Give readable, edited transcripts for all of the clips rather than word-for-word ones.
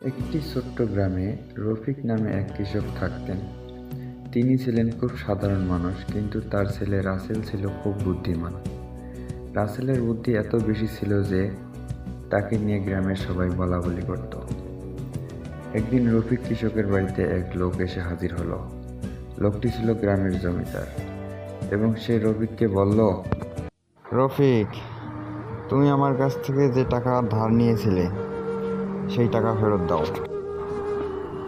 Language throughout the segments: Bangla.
একটি ছোট্ট গ্রামে রফিক নামে এক কৃষক থাকতেন। তিনি ছিলেন খুব সাধারণ মানুষ, কিন্তু তার ছেলে রাসেল ছিল খুব বুদ্ধিমান। রাসেলের বুদ্ধি এত বেশি ছিল যে তাকে নিয়ে গ্রামের সবাই বলাবলি করত। একদিন রফিক কৃষকের বাড়িতে এক লোক এসে হাজির হলো। লোকটি ছিল গ্রামের জমিদার এবং সে রফিককে বলল, রফিক, তুমি আমার কাছ থেকে যে টাকা ধার নিয়েছিলে সেই টাকা ফেরত দাও।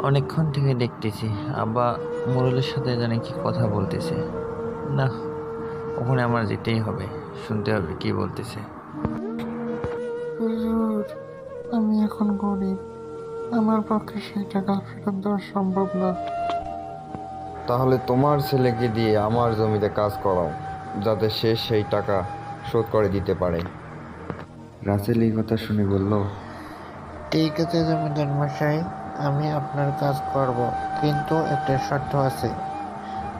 অনেকক্ষণ থেকে দেখতেছি আব্বা মোরলের সাথে জানি কি কথা বলতেছে। না, ওখানে আমার যেতেই হবে, শুনতে হবে কি বলতেছে। হুজুর, আমি এখন গরিব, আমার পক্ষে সেই টাকা ফেরত দেওয়া সম্ভব না। তাহলে তোমার ছেলেকে দিয়ে আমার জমিতে কাজ করাও, যাতে সে সেই টাকা শোধ করে দিতে পারে। রাসেল এই কথা শুনে বলল, ঠিক আছে জমিদার মশাই, আমি আপনার কাজ করব, কিন্তু একটা শর্ত আছে।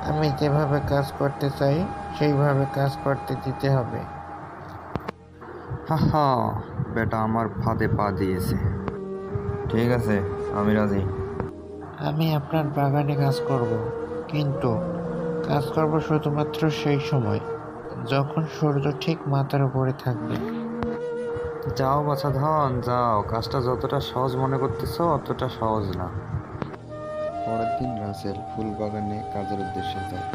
আমি যেভাবে কাজ করতে চাই সেইভাবে কাজ করতে দিতে হবে। হা হা, বেটা আমার ফাঁদে পা দিয়েছে। ঠিক আছে, আমি রাজি। আমি আপনার বাগানে কাজ করব, কিন্তু কাজ করব শুধুমাত্র সেই সময় যখন সূর্য ঠিক মাথার উপরে থাকবে। যাও বাছা ধন, যাও। কাজটা যতটা সহজ মনে করতেছো অতটা সহজ না। পরের দিন রাসেল ফুল বাগানে কাজের উদ্দেশ্যে যায়।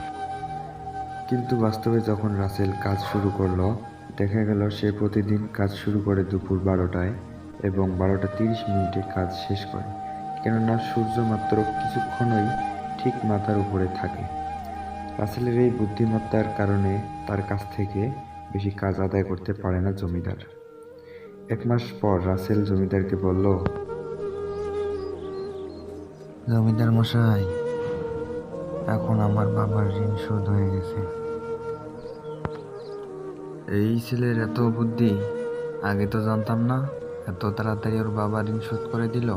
কিন্তু বাস্তবে যখন রাসেল কাজ শুরু করলো, দেখা গেল সে প্রতিদিন কাজ শুরু করে দুপুর 12টায় এবং 12টা 30 মিনিটে কাজ শেষ করে, কেননা সূর্য মাত্র কিছুক্ষণই ঠিক মাথার উপরে থাকে। রাসেলের এই বুদ্ধিমত্তার কারণে তার কাছ থেকে বেশি কাজ আদায় করতে পারে না জমিদার। 1 মাস পর রাসেল জমিদারকে বলল, জমিদার মশাই, এখন আমার বাবার ঋণ শোধ হয়ে গেছে। এই ছেলের এত বুদ্ধি, আগে তো জানতাম না। এত তাড়াতাড়ি ওর বাবা ঋণ শোধ করে দিল।